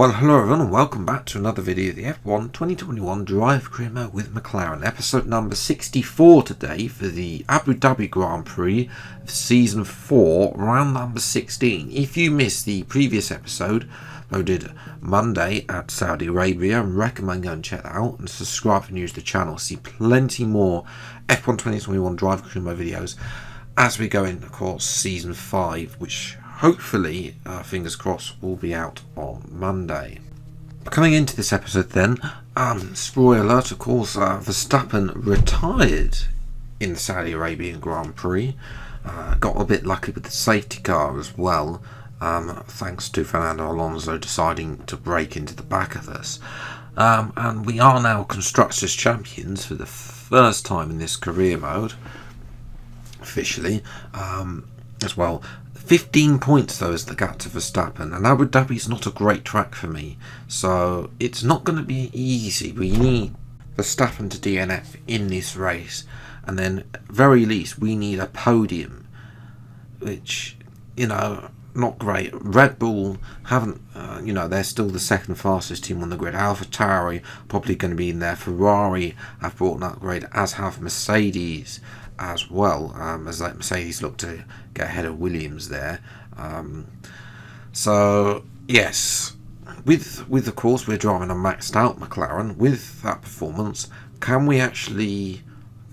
Well, hello everyone and welcome back to another video of the F1 2021 Drive Career Mode with McLaren, episode number 64 today for the Abu Dhabi Grand Prix of Season 4, round number 16. If you missed the previous episode, loaded Monday at Saudi Arabia, I recommend going and check that out and subscribe and use the channel. See plenty more F1 2021 Drive Career Mode videos as we go in, of course, Season 5, which hopefully, fingers crossed, will be out on Monday. Coming into this episode then, spoiler alert, of course, Verstappen retired in the Saudi Arabian Grand Prix. Got a bit lucky with the safety car as well, thanks to Fernando Alonso deciding to break into the back of us. And we are now Constructors Champions for the first time in this career mode, officially, as well. 15 points though is the gap to Verstappen, and Abu Dhabi is not a great track for me, so it's not going to be easy. We need Verstappen to DNF in this race, and then very least we need a podium, which, you know, not great. Red Bull haven't, they're still the second fastest team on the grid. AlphaTauri probably going to be in there. Ferrari have brought an upgrade, as have Mercedes as well, as like Mercedes look to get ahead of Williams there. So yes, with of course we're driving a maxed out McLaren. With that performance, can we actually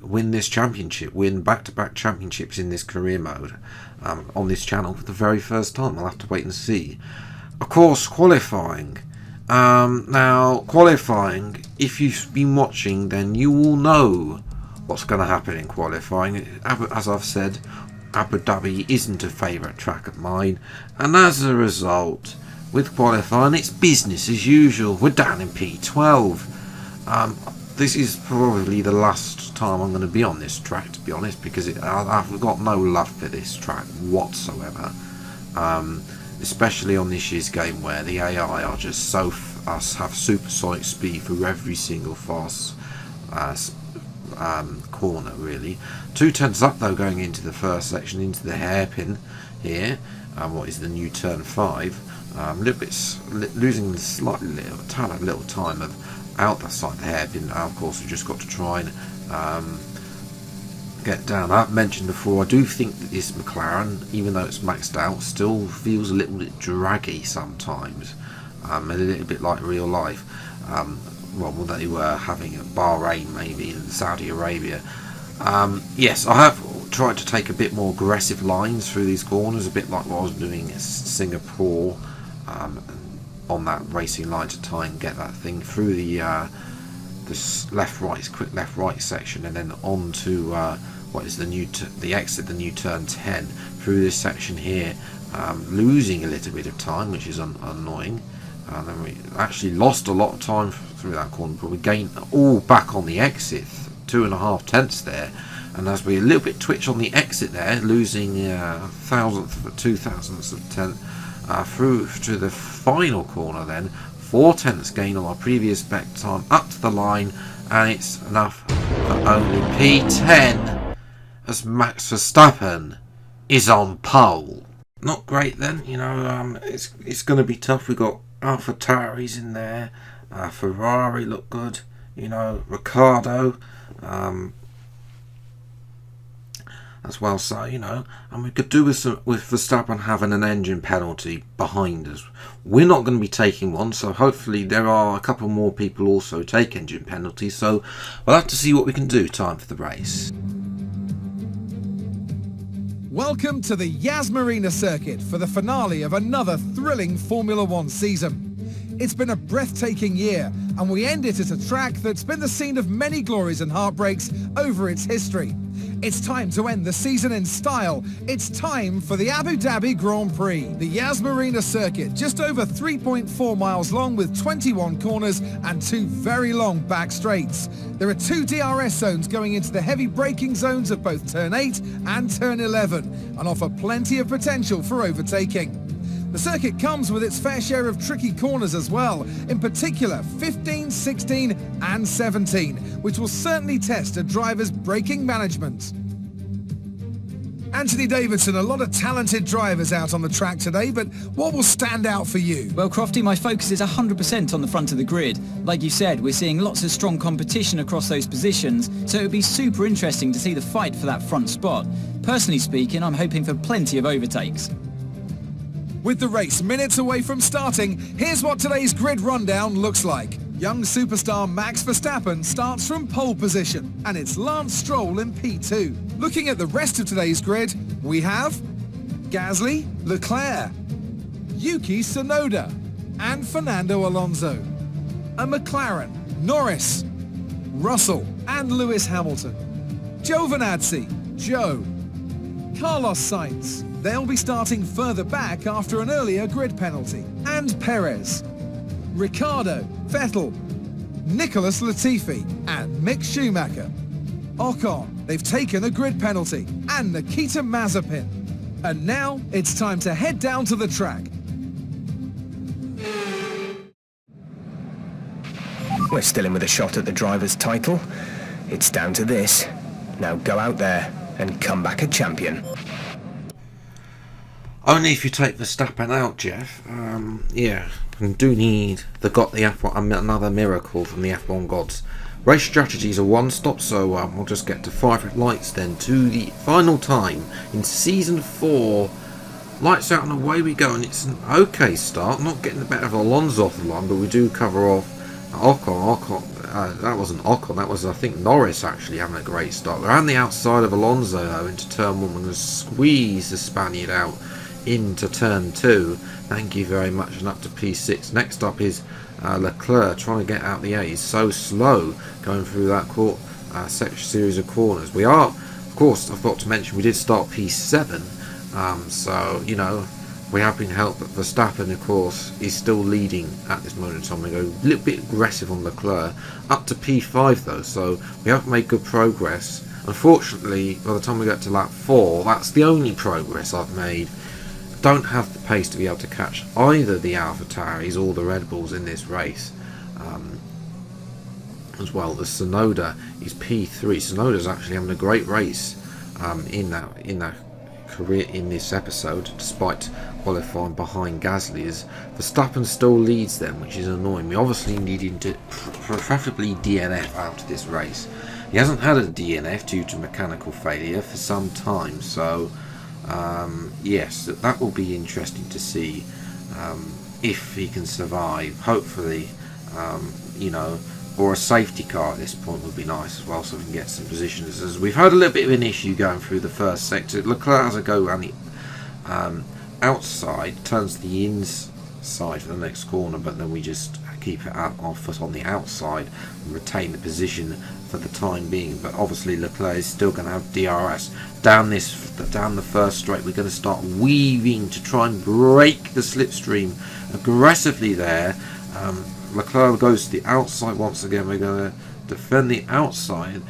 win this championship, win back-to-back championships in this career mode on this channel for the very first time? I'll have to wait and see. Of course, qualifying. Now qualifying, if you've been watching, then you will know what's going to happen in qualifying. As I've said, Abu Dhabi isn't a favourite track of mine, and as a result, with qualifying, it's business as usual. We're down in P12. This is probably the last time I'm going to be on this track, to be honest, because I've got no love for this track whatsoever, especially on this year's game where the AI are just so have supersonic speed through every single fast corner, really. 2 tenths up though going into the first section, into the hairpin here. What is the new turn 5? A little bit losing slightly little time of out that side of the hairpin. Of course, we've just got to try and get down. I've mentioned before, I do think that this McLaren, even though it's maxed out, still feels a little bit draggy sometimes, a little bit like real life. Well, they were having at Bahrain, maybe in Saudi Arabia. Yes, I have tried to take a bit more aggressive lines through these corners, a bit like what I was doing in Singapore, on that racing line, to try and get that thing through the quick left-right section, and then on to what is the exit, the new turn 10 through this section here, losing a little bit of time, which is annoying. And then we actually lost a lot of time through that corner, but we gained all back on the exit, 2.5 tenths there. And as we a little bit twitch on the exit there, losing 0.02 of tenth through to the final corner, then 4 tenths gain on our previous back time up to the line, and it's enough for only P10 as Max Verstappen is on pole. Not great then, it's going to be tough. We got AlphaTauri's in there, Ferrari look good, Ricardo as well, so and we could do with Verstappen having an engine penalty behind us. We're not going to be taking one, so hopefully there are a couple more people also take engine penalties, so we'll have to see what we can do. Time for the race. Welcome to the Yas Marina circuit for the finale of another thrilling Formula One season. It's been a breathtaking year, and we end it at a track that's been the scene of many glories and heartbreaks over its history. It's time to end the season in style. It's time for the Abu Dhabi Grand Prix. The Yas Marina circuit, just over 3.4 miles long with 21 corners and 2 very long back straights. There are 2 DRS zones going into the heavy braking zones of both turn 8 and turn 11 and offer plenty of potential for overtaking. The circuit comes with its fair share of tricky corners as well, in particular 15, 16 and 17, which will certainly test a driver's braking management. Anthony Davidson, a lot of talented drivers out on the track today, but what will stand out for you? Well, Crofty, my focus is 100% on the front of the grid. Like you said, we're seeing lots of strong competition across those positions, so it would be super interesting to see the fight for that front spot. Personally speaking, I'm hoping for plenty of overtakes. With the race minutes away from starting, here's what today's grid rundown looks like. Young superstar Max Verstappen starts from pole position, and it's Lance Stroll in P2. Looking at the rest of today's grid, we have Gasly, Leclerc, Yuki Tsunoda, and Fernando Alonso. A McLaren, Norris, Russell, and Lewis Hamilton. Giovinazzi, Joe, Carlos Sainz. They'll be starting further back after an earlier grid penalty. And Perez, Ricciardo, Vettel, Nicholas Latifi, and Mick Schumacher. Ocon, they've taken a grid penalty, and Nikita Mazepin. And now it's time to head down to the track. We're still in with a shot at the driver's title. It's down to this. Now go out there and come back a champion. Only if you take Verstappen out, Jeff. Yeah, and do need another miracle from the F1 gods. Race strategies are one stop, so we'll just get to 5 red lights then to the final time in Season 4. Lights out and away we go, and it's an okay start. Not getting the better of Alonso off the line, but we do cover off Ocon. That wasn't Ocon, that was I think Norris actually having a great start. We're on the outside of Alonso though into turn 1. We're going to squeeze the Spaniard out into turn 2. Thank you very much, and up to P6. Next up is Leclerc trying to get out the A. He's so slow going through that series of corners. We are, of course, I've got to mention we did start P7, so you know we have been helped, but Verstappen of course is still leading at this moment in time. We go a little bit aggressive on Leclerc up to P5 though, so we have made good progress. Unfortunately, by the time we get to lap 4, that's the only progress I've made. Don't have the pace to be able to catch either the AlphaTauris or the Red Bulls in this race. As well, the Tsunoda is P3. Tsunoda's actually having a great race in that career in this episode, despite qualifying behind Gasly. As Verstappen still leads them, which is annoying. We obviously need him to preferably DNF out of this race. He hasn't had a DNF due to mechanical failure for some time, so yes, that will be interesting to see if he can survive. Hopefully, you know, or a safety car at this point would be nice as well, so we can get some positions. As we've had a little bit of an issue going through the first sector. Leclerc has a go around the outside, turns to the inside for the next corner, but then we just keep it out our foot on the outside and retain the position for the time being. But obviously Leclerc is still going to have DRS down the first straight. We're going to start weaving to try and break the slipstream aggressively there. Leclerc goes to the outside once again. We're going to defend the outside,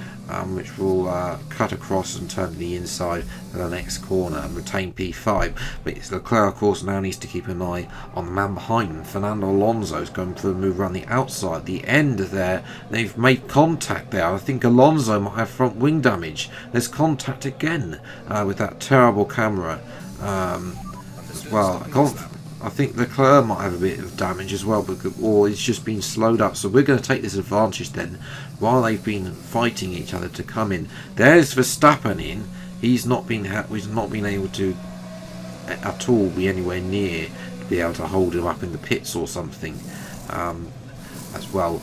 which will cut across and turn to the inside for the next corner and retain P5. But Leclerc, of course, now needs to keep an eye on the man behind him. Fernando Alonso is going for the move around the outside. The end there, they've made contact there. I think Alonso might have front wing damage. There's contact again with that terrible camera as well. I think Leclerc might have a bit of damage as well, or it's just been slowed up. So we're going to take this advantage then, while they've been fighting each other to come in. There's Verstappen in. He's not been able to at all be anywhere near to be able to hold him up in the pits or something as well.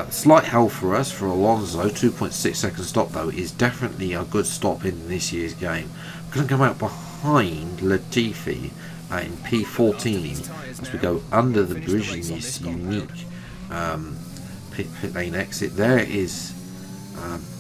Slight hell for us for Alonso. 2.6 second stop though is definitely a good stop in this year's game. We're going to come out behind Latifi in P14 as we go under the bridge in this unique pit lane exit. There is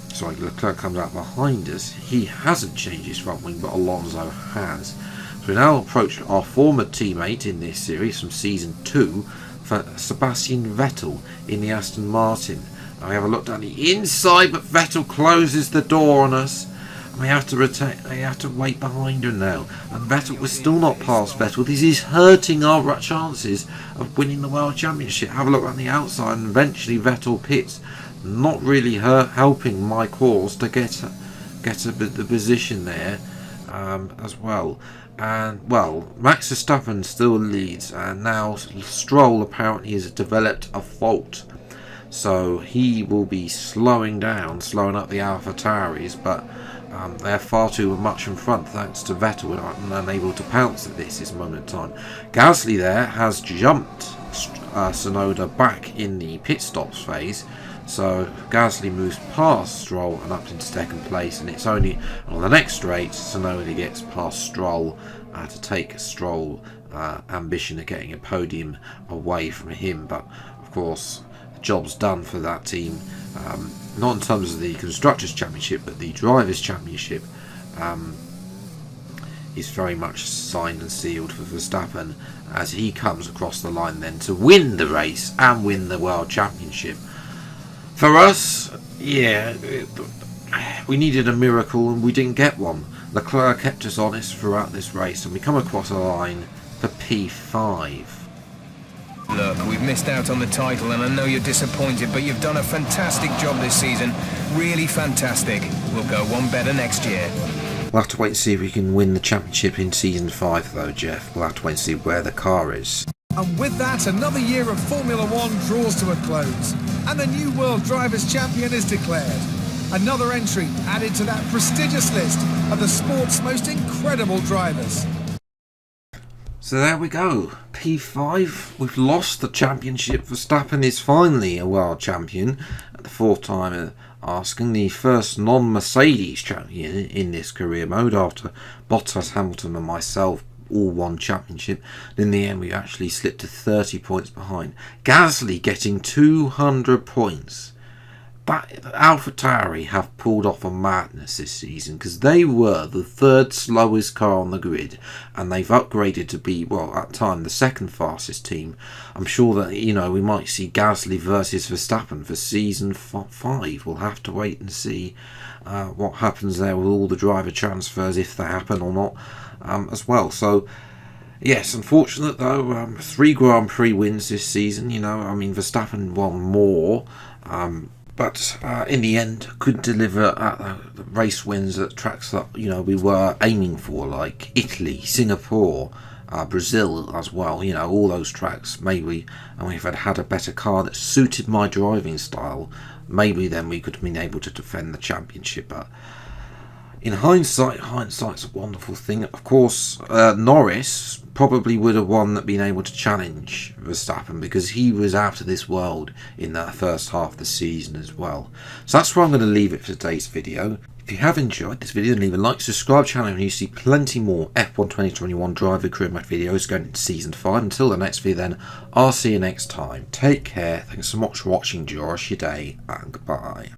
sorry, Leclerc comes out behind us. He hasn't changed his front wing, but Alonso has. So we now approach our former teammate in this series from season 2 for Sebastian Vettel in the Aston Martin. Now we have a look down the inside, but Vettel closes the door on us. We have to wait behind her now, and Vettel, we're still not past Vettel. This is hurting our chances of winning the World Championship. Have a look on the outside, and eventually Vettel pits, not really helping my cause to get the position there. as well. And well, Max Verstappen still leads, and now Stroll apparently has developed a fault, so he will be slowing up the AlphaTauris, but they're far too much in front thanks to Vettel and unable to pounce at this moment in time. Gasly there has jumped Tsunoda back in the pit stops phase, so Gasly moves past Stroll and up into second place, and it's only on the next straight Tsunoda gets past Stroll to take Stroll ambition of getting a podium away from him. But of course the job's done for that team, not in terms of the Constructors' Championship, but the Drivers' Championship is very much signed and sealed for Verstappen, as he comes across the line then to win the race and win the World Championship. For us, yeah, we needed a miracle and we didn't get one. Leclerc kept us honest throughout this race, and we come across a line for P5. Look, we've missed out on the title, and I know you're disappointed, but you've done a fantastic job this season. Really fantastic. We'll go one better next year. We'll have to wait and see if we can win the championship in Season 5 though, Jeff. We'll have to wait and see where the car is. And with that, another year of Formula One draws to a close, and a new World Drivers' Champion is declared. Another entry added to that prestigious list of the sport's most incredible drivers. So there we go, P5. We've lost the championship. Verstappen is finally a world champion, at the fourth time asking, the first non-Mercedes champion in this career mode, after Bottas, Hamilton and myself all won championship. In the end we actually slipped to 30 points behind. Gasly getting 200 points. That AlphaTauri have pulled off a madness this season, because they were the third slowest car on the grid, and they've upgraded to be, well, at the time, the second fastest team. I'm sure that, you know, we might see Gasly versus Verstappen for Season 5. We'll have to wait and see what happens there with all the driver transfers, if they happen or not, as well. So yes, unfortunate though, 3 Grand Prix wins this season. You know, I mean, Verstappen won more, but in the end couldn't deliver at the race wins at tracks that, you know, we were aiming for, like Italy, Singapore, Brazil as well. You know, all those tracks. Maybe, and if I'd had a better car that suited my driving style, maybe then we could have been able to defend the championship. But in hindsight's a wonderful thing. Of course, Norris probably would have won that, been able to challenge Verstappen, because he was out of this world in that first half of the season as well. So that's where I'm going to leave it for today's video. If you have enjoyed this video, then leave a like, subscribe channel, and you see plenty more F1 2021 driver career mode videos going into Season 5. Until the next video then, I'll see you next time. Take care, thanks so much for watching, enjoy your day, and goodbye.